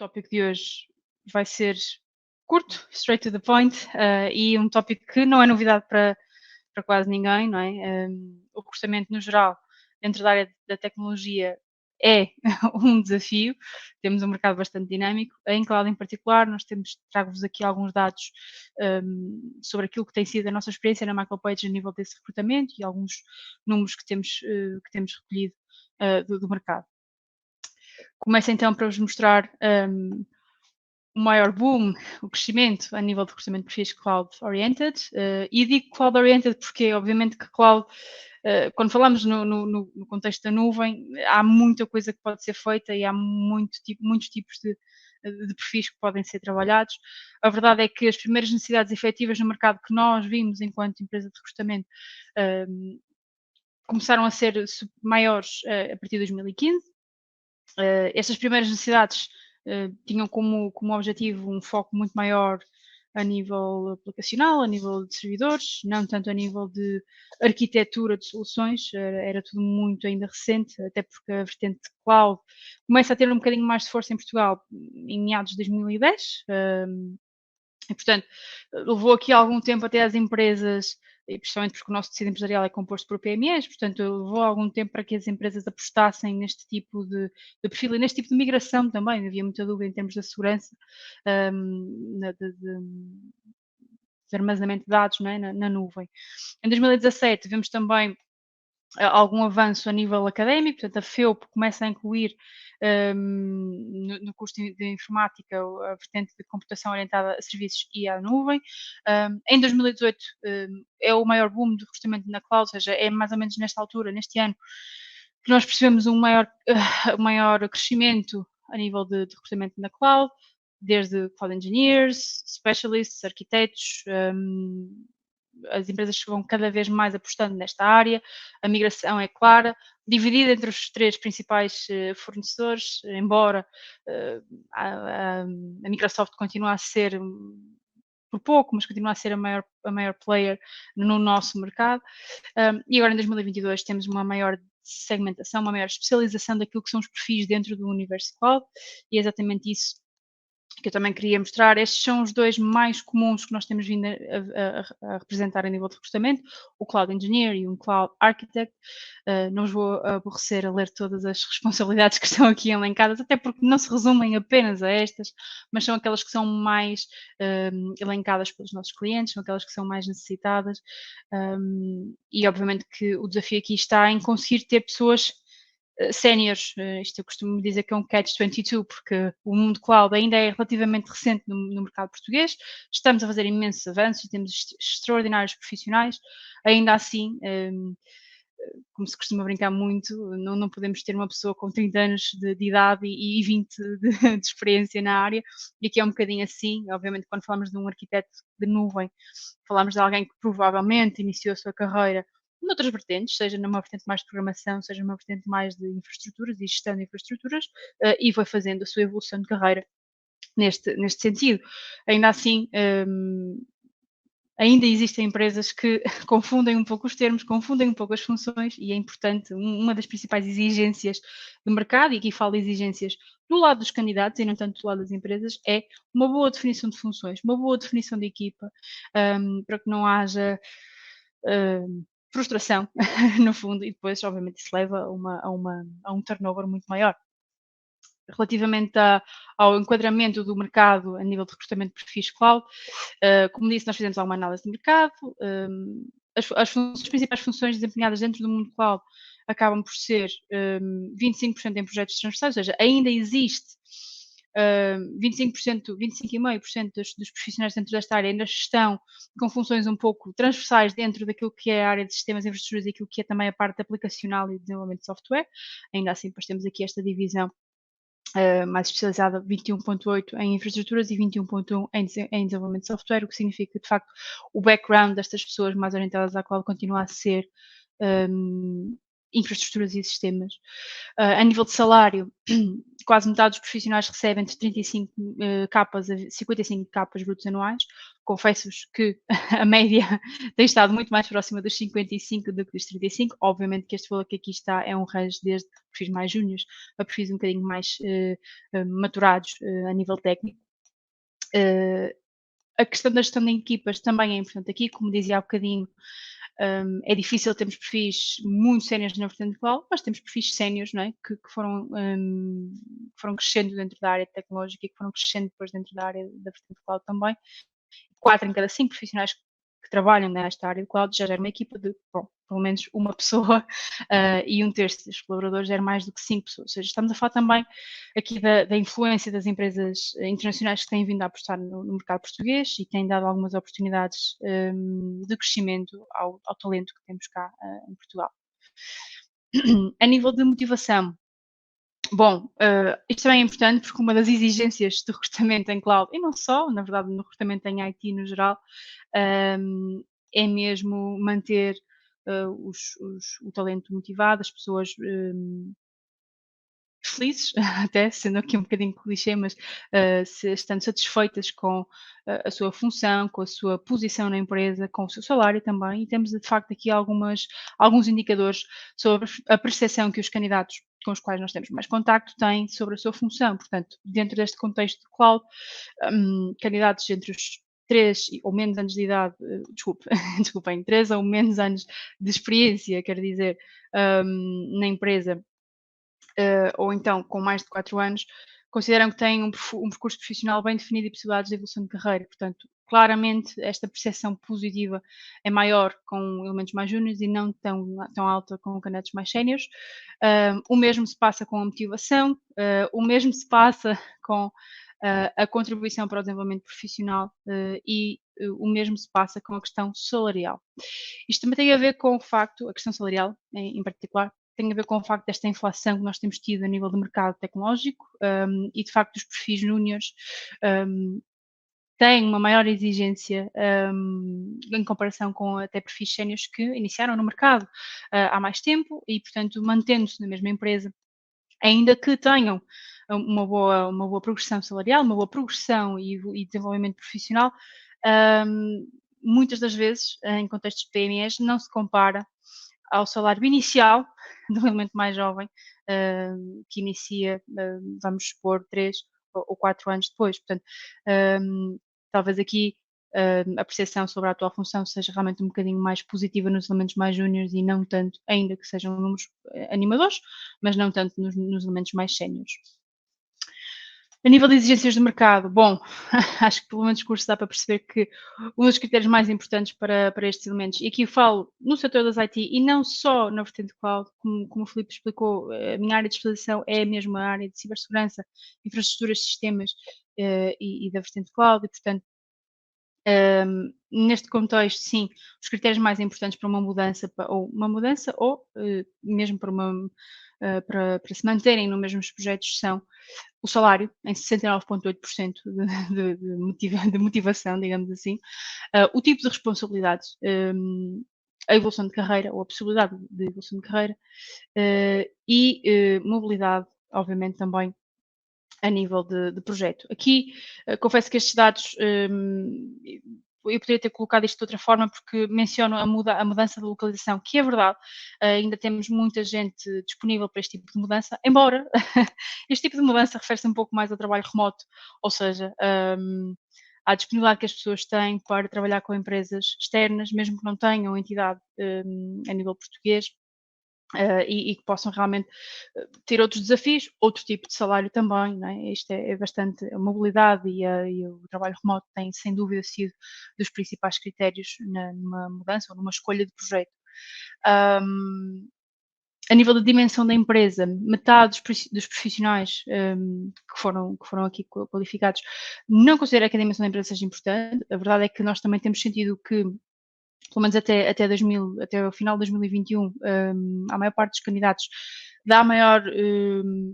tópico de hoje vai ser curto, straight to the point, e um tópico que não é novidade para quase ninguém, não é? O recrutamento no geral, dentro da área da tecnologia, é um desafio. Temos um mercado bastante dinâmico. Em cloud em particular, trago-vos aqui alguns dados sobre aquilo que tem sido a nossa experiência na MicroPage a nível desse recrutamento e alguns números que temos recolhido do mercado. Começo então para vos mostrar o maior boom, o crescimento a nível de recrutamento de perfis cloud-oriented. E digo cloud-oriented porque, obviamente, que cloud, quando falamos no contexto da nuvem, há muita coisa que pode ser feita e há muitos tipos de perfis que podem ser trabalhados. A verdade é que as primeiras necessidades efetivas no mercado que nós vimos enquanto empresa de recrutamento começaram a ser maiores a partir de 2015. Estas primeiras necessidades tinham como objetivo um foco muito maior a nível aplicacional, a nível de servidores, não tanto a nível de arquitetura de soluções, era tudo muito ainda recente, até porque a vertente de cloud começa a ter um bocadinho mais de força em Portugal em meados de 2010, e portanto levou aqui algum tempo até as empresas, e principalmente porque o nosso tecido empresarial é composto por PMEs, portanto levou algum tempo para que as empresas apostassem neste tipo de perfil e neste tipo de migração também. Havia muita dúvida em termos da segurança de armazenamento de dados, não é? na nuvem. Em 2017 vemos também algum avanço a nível académico, portanto a FEUP começa a incluir no curso de informática a vertente de computação orientada a serviços e à nuvem. Em 2018 é o maior boom de recrutamento na cloud, ou seja, é mais ou menos nesta altura, neste ano, que nós percebemos um maior crescimento a nível de recrutamento na cloud, desde cloud engineers, specialists, arquitetos, as empresas vão cada vez mais apostando nesta área, a migração é clara, dividida entre os três principais fornecedores, embora a Microsoft continue a ser por pouco, mas continua a ser a maior player no nosso mercado. E agora em 2022 temos uma maior segmentação, uma maior especialização daquilo que são os perfis dentro do universo cloud, e é exatamente isso que eu também queria mostrar. Estes são os dois mais comuns que nós temos vindo a representar a nível de recrutamento, o Cloud Engineer e um Cloud Architect. Não os vou aborrecer a ler todas as responsabilidades que estão aqui elencadas, até porque não se resumem apenas a estas, mas são aquelas que são mais elencadas pelos nossos clientes, são aquelas que são mais necessitadas, e obviamente que o desafio aqui está em conseguir ter pessoas séniores. Isto eu costumo dizer que é um catch-22, porque o mundo cloud ainda é relativamente recente no mercado português, estamos a fazer imensos avanços, temos extraordinários profissionais, ainda assim, como se costuma brincar muito, não podemos ter uma pessoa com 30 anos de idade e 20 de experiência na área, e aqui é um bocadinho assim. Obviamente, quando falamos de um arquiteto de nuvem, falamos de alguém que provavelmente iniciou a sua carreira noutras vertentes, seja numa vertente mais de programação, seja numa vertente mais de infraestruturas e gestão de infraestruturas, e foi fazendo a sua evolução de carreira neste sentido. Ainda assim, ainda existem empresas que confundem um pouco os termos, confundem um pouco as funções, e é importante, uma das principais exigências do mercado, e aqui falo de exigências do lado dos candidatos e não tanto do lado das empresas, é uma boa definição de funções, uma boa definição de equipa, para que não haja frustração, no fundo, e depois, obviamente, isso leva a um turnover muito maior. Relativamente ao enquadramento do mercado a nível de recrutamento de perfis cloud, como disse, nós fizemos alguma análise de mercado. As principais funções desempenhadas dentro do mundo cloud acabam por ser 25% em projetos transversais, ou seja, ainda existe 25,5% dos profissionais dentro desta área ainda estão com funções um pouco transversais dentro daquilo que é a área de sistemas e infraestruturas e aquilo que é também a parte aplicacional e desenvolvimento de software. Ainda assim, depois temos aqui esta divisão mais especializada, 21,8% em infraestruturas e 21,1% em desenvolvimento de software, o que significa que, de facto, o background destas pessoas mais orientadas à cloud continua a ser infraestruturas e sistemas. A nível de salário, quase metade dos profissionais recebem entre 35 capas a 55 capas brutos anuais. Confesso-vos que a média tem estado muito mais próxima dos 55 do que dos 35. Obviamente que este valor que aqui está é um range desde perfis mais júniores a perfis um bocadinho mais maturados a nível técnico. A questão da gestão de equipas também é importante aqui, como dizia há bocadinho, é difícil termos perfis muito séniores na vertente cloud, mas temos perfis séniores, não é? Que foram crescendo dentro da área tecnológica e que foram crescendo depois dentro da área da vertente cloud também. 4 em cada 5 profissionais que trabalham nesta área de cloud já gera uma equipa de, bom, pelo menos uma pessoa e um terço dos colaboradores gera mais do que 5 pessoas. Ou seja, estamos a falar também aqui da influência das empresas internacionais que têm vindo a apostar no mercado português e têm dado algumas oportunidades de crescimento ao talento que temos cá em Portugal. A nível de motivação, bom, isto também é importante porque uma das exigências de recrutamento em cloud, e não só, na verdade, no recrutamento em IT no geral, é mesmo manter o talento motivado, as pessoas felizes, até sendo aqui um bocadinho clichê, mas estando satisfeitas com a sua função, com a sua posição na empresa, com o seu salário também, e temos de facto aqui alguns indicadores sobre a percepção que os candidatos com os quais nós temos mais contacto têm sobre a sua função. Portanto, dentro deste contexto de cloud, candidatos entre os 3 ou menos anos de idade, desculpem, 3 ou menos anos de experiência, quer dizer, na empresa, ou então com mais de 4 anos, consideram que têm um percurso profissional bem definido e possibilidades de evolução de carreira. Portanto, claramente esta percepção positiva é maior com elementos mais júniores e não tão alta com candidatos mais séniores. O mesmo se passa com a motivação, o mesmo se passa com a contribuição para o desenvolvimento profissional e o mesmo se passa com a questão salarial. Isto também tem a ver com o facto, a questão salarial em particular, tem a ver com o facto desta inflação que nós temos tido a nível do mercado tecnológico e de facto os perfis júniores têm uma maior exigência em comparação com até perfis séniores que iniciaram no mercado há mais tempo e, portanto, mantendo-se na mesma empresa, ainda que tenham uma boa progressão salarial, uma boa progressão e desenvolvimento profissional, muitas das vezes, em contextos de PMEs, não se compara ao salário inicial de um elemento mais jovem, que inicia, vamos supor, 3 ou 4 anos depois. Portanto, talvez aqui a percepção sobre a atual função seja realmente um bocadinho mais positiva nos elementos mais júniores e não tanto, ainda que sejam números animadores, mas não tanto nos elementos mais séniores. A nível de exigências de mercado, bom, acho que pelo meu discurso dá para perceber que um dos critérios mais importantes para estes elementos, e aqui eu falo no setor das IT e não só na vertente cloud, como o Filipe explicou, a minha área de especialização é mesmo a área de cibersegurança, infraestruturas, sistemas e da vertente cloud, e portanto, neste contexto, sim, os critérios mais importantes para uma mudança, ou mesmo para se manterem nos mesmos projetos são o salário, em 69,8% de motivação, digamos assim, o tipo de responsabilidades, a evolução de carreira ou a possibilidade de evolução de carreira e mobilidade, obviamente, também a nível de projeto. Aqui, confesso que estes dados eu poderia ter colocado isto de outra forma, porque menciono a mudança de localização, que é verdade, ainda temos muita gente disponível para este tipo de mudança, embora este tipo de mudança refere-se um pouco mais ao trabalho remoto, ou seja, à disponibilidade que as pessoas têm para trabalhar com empresas externas, mesmo que não tenham entidade a nível português, e que possam realmente ter outros desafios, outro tipo de salário também, não é? Isto é bastante, a mobilidade e o trabalho remoto tem sem dúvida sido dos principais critérios numa mudança ou numa escolha de projeto. A nível da dimensão da empresa, metade dos profissionais que foram aqui qualificados não considera que a dimensão da empresa seja importante. A verdade é que nós também temos sentido que pelo menos até o final de 2021, a maior parte dos candidatos dá maior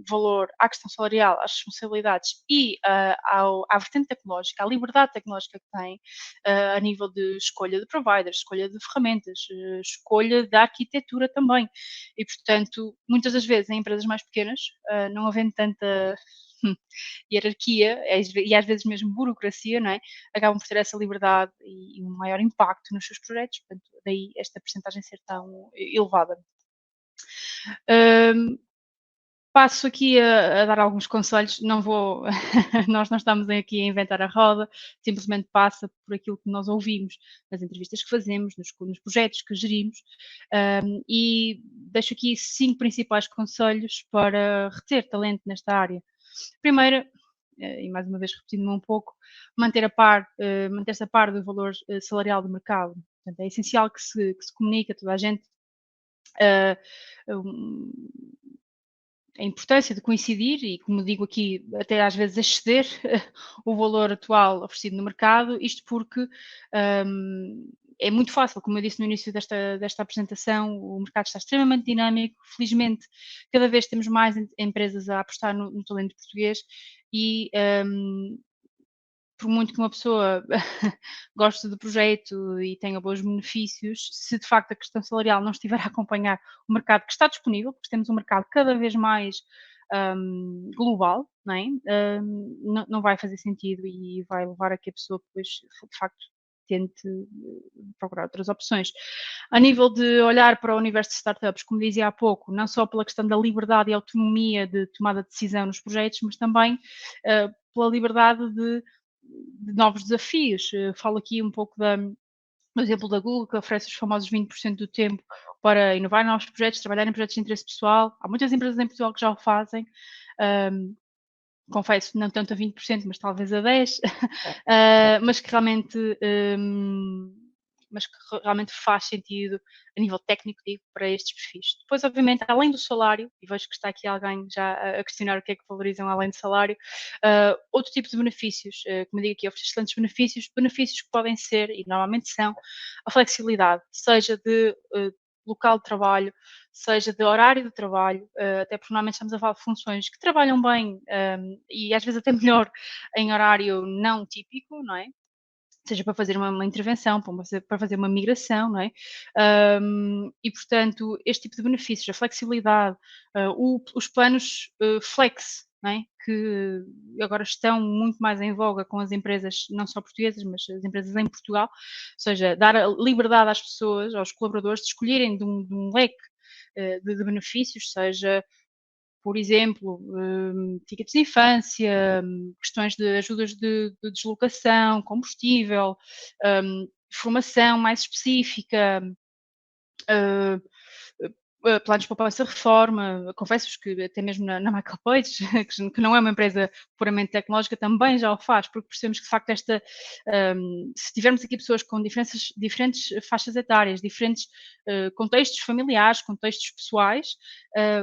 valor à questão salarial, às responsabilidades e à vertente tecnológica, à liberdade tecnológica que tem, a nível de escolha de providers, escolha de ferramentas, escolha da arquitetura também. E, portanto, muitas das vezes em empresas mais pequenas, não havendo tanta hierarquia e às vezes mesmo burocracia, não é? Acabam por ter essa liberdade e um maior impacto nos seus projetos, portanto, daí esta percentagem ser tão elevada. Hum, Passo aqui a dar alguns conselhos, não vou nós não estamos aqui a inventar a roda, simplesmente passa por aquilo que nós ouvimos nas entrevistas que fazemos, nos projetos que gerimos, e deixo aqui 5 principais conselhos para reter talento nesta área. Primeiro, e mais uma vez repetindo-me um pouco, manter-se a par do valor salarial do mercado. Portanto, é essencial que se comunique a toda a gente eh, um, a importância de coincidir e, como digo aqui, até às vezes exceder o valor atual oferecido no mercado, isto porque é muito fácil, como eu disse no início desta apresentação, o mercado está extremamente dinâmico, felizmente cada vez temos mais empresas a apostar no talento português e por muito que uma pessoa goste do projeto e tenha bons benefícios, se de facto a questão salarial não estiver a acompanhar o mercado que está disponível, porque temos um mercado cada vez mais global, não é? Não vai fazer sentido e vai levar a que a pessoa depois, de facto, tente procurar outras opções. A nível de olhar para o universo de startups, como dizia há pouco, não só pela questão da liberdade e autonomia de tomada de decisão nos projetos, mas também pela liberdade de novos desafios. Falo aqui um pouco do exemplo da Google, que oferece os famosos 20% do tempo para inovar em novos projetos, trabalhar em projetos de interesse pessoal. Há muitas empresas em Portugal que já o fazem. Confesso, não tanto a 20%, mas talvez a 10%, mas que realmente faz sentido a nível técnico, digo, para estes perfis. Depois, obviamente, além do salário, e vejo que está aqui alguém já a questionar o que é que valorizam além do salário, outro tipo de benefícios, como digo aqui, oferece excelentes benefícios que podem ser, e normalmente são, a flexibilidade, seja de local de trabalho, seja de horário de trabalho, até porque normalmente estamos a falar de funções que trabalham bem e às vezes até melhor em horário não típico, não é? Seja para fazer uma intervenção, para fazer uma migração, não é? E portanto, este tipo de benefícios, a flexibilidade, os planos flex, não é? Que agora estão muito mais em voga com as empresas, não só portuguesas, mas as empresas em Portugal, ou seja, dar a liberdade às pessoas, aos colaboradores, de escolherem de um leque de benefícios, seja por exemplo, tickets de infância, questões de ajudas de deslocação, combustível, formação mais específica, hã, planos de poupança-reforma. Confesso-vos que até mesmo na Michael Page, que não é uma empresa puramente tecnológica, também já o faz, porque percebemos que de facto se tivermos aqui pessoas com diferentes faixas etárias, diferentes contextos familiares, contextos pessoais,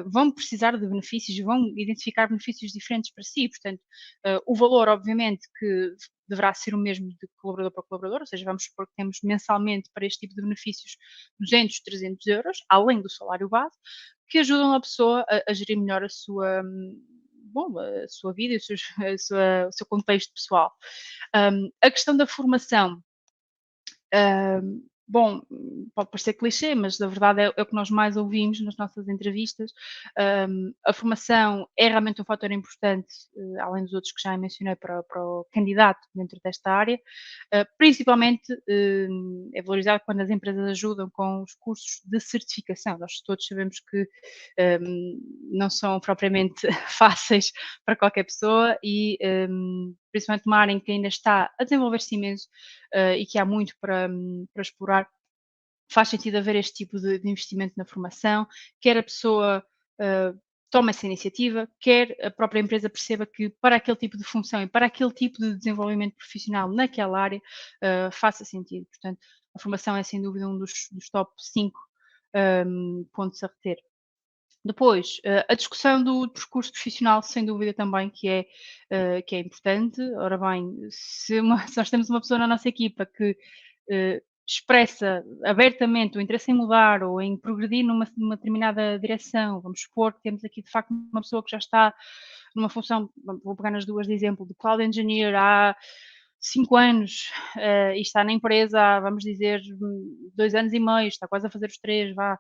vão precisar de benefícios, vão identificar benefícios diferentes para si. Portanto, o valor, obviamente, que deverá ser o mesmo de colaborador para colaborador, ou seja, vamos supor que temos mensalmente para este tipo de benefícios 200, 300 euros, além do salário base, que ajudam a pessoa a gerir melhor a sua vida e o seu contexto pessoal. A questão da formação, bom, pode parecer clichê, mas na verdade é o que nós mais ouvimos nas nossas entrevistas. A formação é realmente um fator importante, além dos outros que já mencionei, para o candidato dentro desta área. Principalmente é valorizado quando as empresas ajudam com os cursos de certificação. Nós todos sabemos que não são propriamente fáceis para qualquer pessoa e principalmente uma área em que ainda está a desenvolver-se imenso e que há muito para explorar, faz sentido haver este tipo de investimento na formação, quer a pessoa uh, tome essa iniciativa, quer a própria empresa perceba que para aquele tipo de função e para aquele tipo de desenvolvimento profissional naquela área faça sentido. Portanto, a formação é sem dúvida um dos top 5 pontos a reter. Depois, a discussão do percurso profissional, sem dúvida também que é importante. Ora bem, se nós temos uma pessoa na nossa equipa que expressa abertamente o interesse em mudar ou em progredir numa determinada direção, vamos supor que temos aqui de facto uma pessoa que já está numa função, vou pegar nas 2 de exemplo, de Cloud Engineer há 5 anos, e está na empresa há, vamos dizer, 2 anos e meio, está quase a fazer os 3, vá,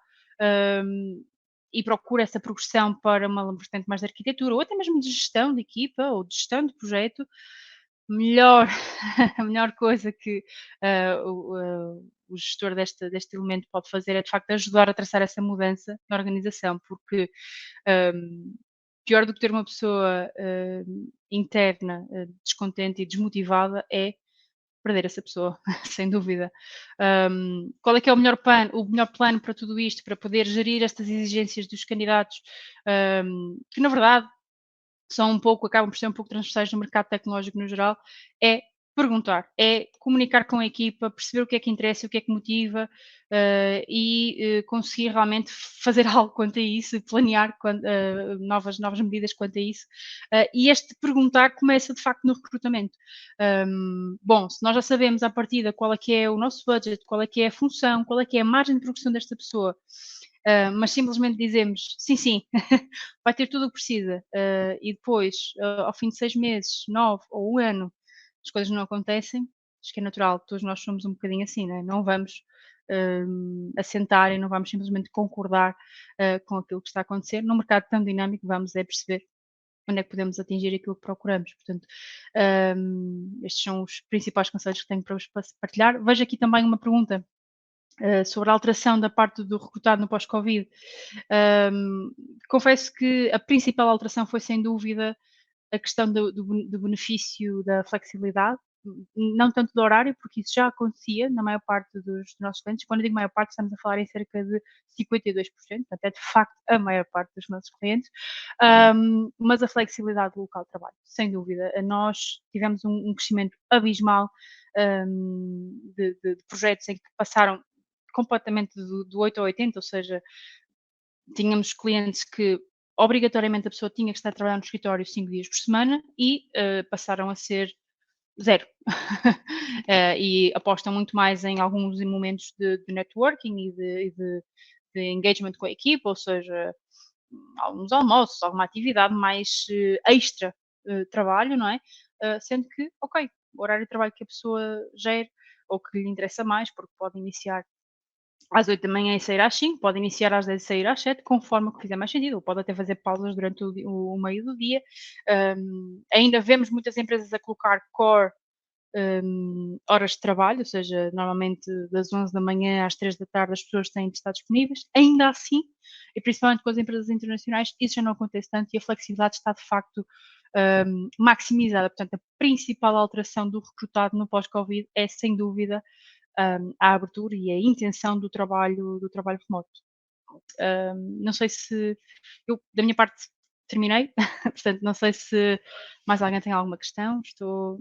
e procura essa progressão para uma vertente mais de arquitetura ou até mesmo de gestão de equipa ou de gestão de projeto, melhor a melhor coisa que, o gestor deste elemento pode fazer é de facto ajudar a traçar essa mudança na organização, porque, pior do que ter uma pessoa, interna, descontente e desmotivada é perder essa pessoa, sem dúvida. Qual é que é o melhor plano para tudo isto, para poder gerir estas exigências dos candidatos, que na verdade são um pouco, acabam por ser um pouco transversais no mercado tecnológico no geral, é perguntar, é comunicar com a equipa, perceber o que é que interessa, o que é que motiva, conseguir realmente fazer algo quanto a isso, planear novas medidas quanto a isso. E este perguntar começa de facto no recrutamento. Bom, se nós já sabemos à partida qual é que é o nosso budget, qual é que é a função, qual é que é a margem de progressão desta pessoa, mas simplesmente dizemos sim, sim, vai ter tudo o que precisa, e depois, ao fim de 6 meses, 9 ou 1 ano, as coisas não acontecem, acho que é natural, todos nós somos um bocadinho assim, não é? Não vamos, assentar e não vamos simplesmente concordar, com aquilo que está a acontecer. Num mercado tão dinâmico, vamos é perceber onde é que podemos atingir aquilo que procuramos. Portanto, estes são os principais conselhos que tenho para vos partilhar. Vejo aqui também uma pergunta sobre a alteração da parte do recrutado no pós-Covid. Um, Confesso que a principal alteração foi, sem dúvida, a questão do benefício da flexibilidade, não tanto do horário, porque isso já acontecia na maior parte dos nossos clientes. Quando eu digo maior parte, estamos a falar em cerca de 52%, até de facto a maior parte dos nossos clientes, mas a flexibilidade do local de trabalho, sem dúvida. Nós tivemos um crescimento abismal de projetos em que passaram completamente do 8 ao 80, ou seja, tínhamos clientes que obrigatoriamente a pessoa tinha que estar a trabalhar no escritório 5 dias por semana e passaram a ser zero. E apostam muito mais em alguns momentos de networking de engagement com a equipa, ou seja, alguns almoços, alguma atividade mais extra trabalho, não é? Sendo que, ok, o horário de trabalho que a pessoa gere ou que lhe interessa mais, porque pode iniciar às 8 da manhã e sair às 5, pode iniciar às 10 e sair às 7, conforme o que fizer mais sentido, ou pode até fazer pausas durante o meio do dia. Ainda vemos muitas empresas a colocar core horas de trabalho, ou seja, normalmente das 11 da manhã às 3 da tarde as pessoas têm de estar disponíveis. Ainda assim, e principalmente com as empresas internacionais, isso já não acontece tanto e a flexibilidade está de facto maximizada. Portanto, a principal alteração do recrutado no pós-Covid é, sem dúvida, a abertura e a intenção do trabalho remoto. Não sei se eu, da minha parte, terminei, portanto, não sei se mais alguém tem alguma questão, estou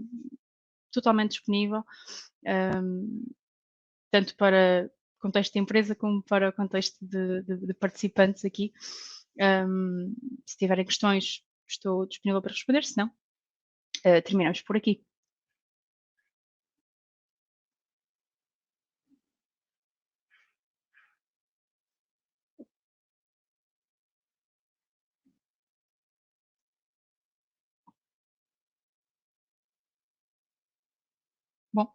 totalmente disponível, hum, tanto para contexto de empresa como para o contexto de participantes aqui. Hum, Se tiverem questões, estou disponível para responder, se não, terminamos por aqui. Bom,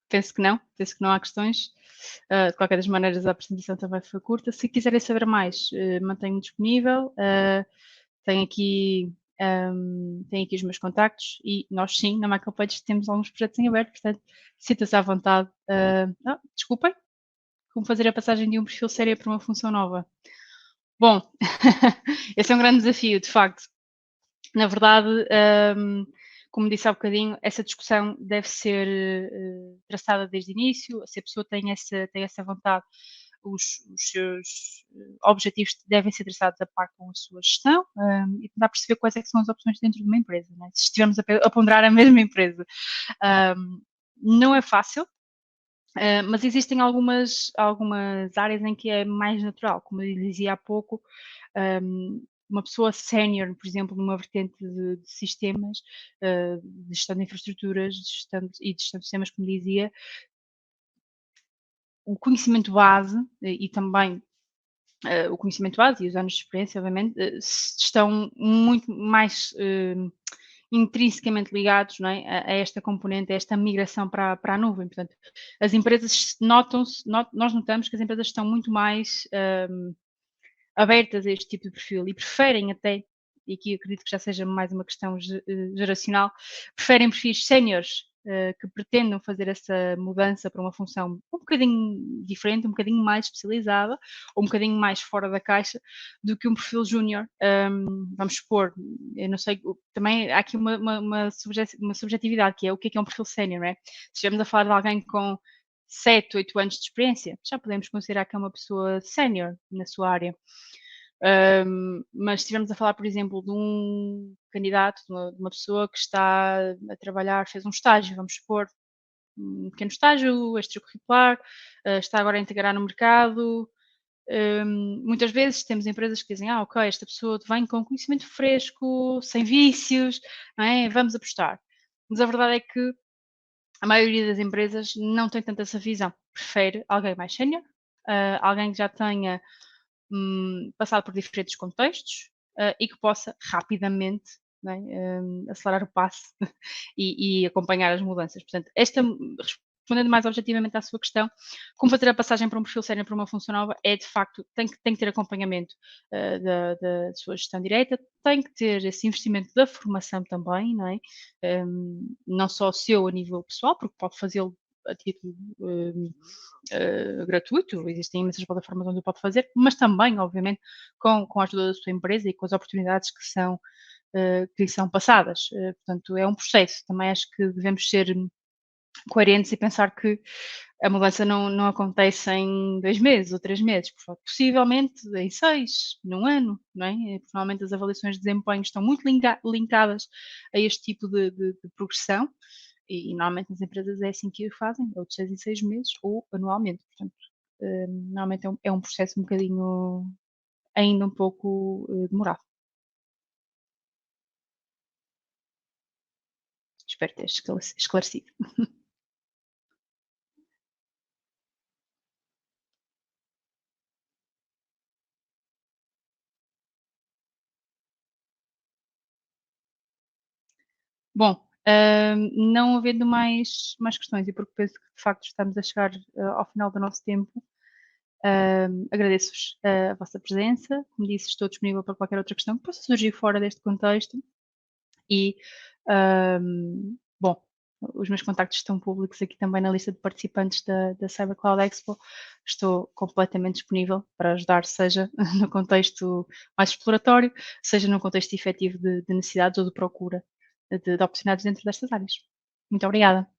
penso que não há questões. De qualquer das maneiras, a apresentação também foi curta. Se quiserem saber mais, mantenho-me disponível. Tenho aqui os meus contactos e nós, sim, na Michael Page temos alguns projetos em aberto, portanto, sinta-se à vontade. Desculpem, como fazer a passagem de um perfil sério para uma função nova? Bom, esse é um grande desafio, de facto. Na verdade, como disse há bocadinho, essa discussão deve ser traçada desde o início, se a pessoa tem essa vontade, os seus objetivos devem ser traçados a par com a sua gestão e tentar perceber quais é que são as opções dentro de uma empresa, né? Se estivermos a ponderar a mesma empresa. Não é fácil, mas existem algumas áreas em que é mais natural, como eu dizia há pouco, uma pessoa sénior, por exemplo, numa vertente de sistemas, de gestão de infraestruturas, de gestão de sistemas, como dizia, o conhecimento base e também o conhecimento base e os anos de experiência, obviamente, estão muito mais intrinsecamente ligados, não é, a esta componente, a esta migração para a nuvem. Portanto, as empresas nós notamos que as empresas estão muito mais abertas a este tipo de perfil e preferem até, e aqui acredito que já seja mais uma questão geracional, preferem perfis séniores que pretendam fazer essa mudança para uma função um bocadinho diferente, um bocadinho mais especializada, ou um bocadinho mais fora da caixa, do que um perfil júnior. Vamos supor, eu não sei, também há aqui uma subjetividade, que é o que é um perfil sénior, não é? Se estivermos a falar de alguém com 7, 8 anos de experiência, já podemos considerar que é uma pessoa sénior na sua área. Mas se estivermos a falar, por exemplo, de um candidato, de uma pessoa que está a trabalhar, fez um estágio, vamos supor, um pequeno estágio extracurricular, está agora a integrar no mercado. Muitas vezes temos empresas que dizem, ok, esta pessoa vem com conhecimento fresco, sem vícios, não é? Vamos apostar. Mas a verdade é que a maioria das empresas não tem tanto essa visão. Prefere alguém mais sénior, alguém que já tenha passado por diferentes contextos e que possa rapidamente, não é, acelerar o passo e acompanhar as mudanças. Portanto, respondendo mais objetivamente à sua questão, como fazer a passagem para um perfil sénior para uma função nova é de facto, tem que ter acompanhamento da sua gestão direta, tem que ter esse investimento da formação também, não é? Não só o seu a nível pessoal, porque pode fazê-lo a título gratuito, existem imensas plataformas onde o pode fazer, mas também, obviamente, com a ajuda da sua empresa e com as oportunidades que lhe são passadas. Portanto, é um processo. Também acho que devemos ser coerentes e pensar que a mudança não acontece em 2 meses ou 3 meses, possivelmente em 6, num ano, não é? Normalmente as avaliações de desempenho estão muito linkadas a este tipo de progressão e normalmente as empresas é assim que o fazem, ou de 6 em 6 meses ou anualmente. Portanto, normalmente é um processo um bocadinho ainda um pouco demorado. Espero ter esclarecido. Bom, não havendo mais questões e porque penso que de facto estamos a chegar ao final do nosso tempo, agradeço-vos a vossa presença. Como disse, estou disponível para qualquer outra questão que possa surgir fora deste contexto e, bom, os meus contactos estão públicos aqui também na lista de participantes da Cyber Cloud Expo. Estou completamente disponível para ajudar, seja no contexto mais exploratório, seja no contexto efetivo de necessidades ou de procura de oportunidades dentro destas áreas. Muito obrigada.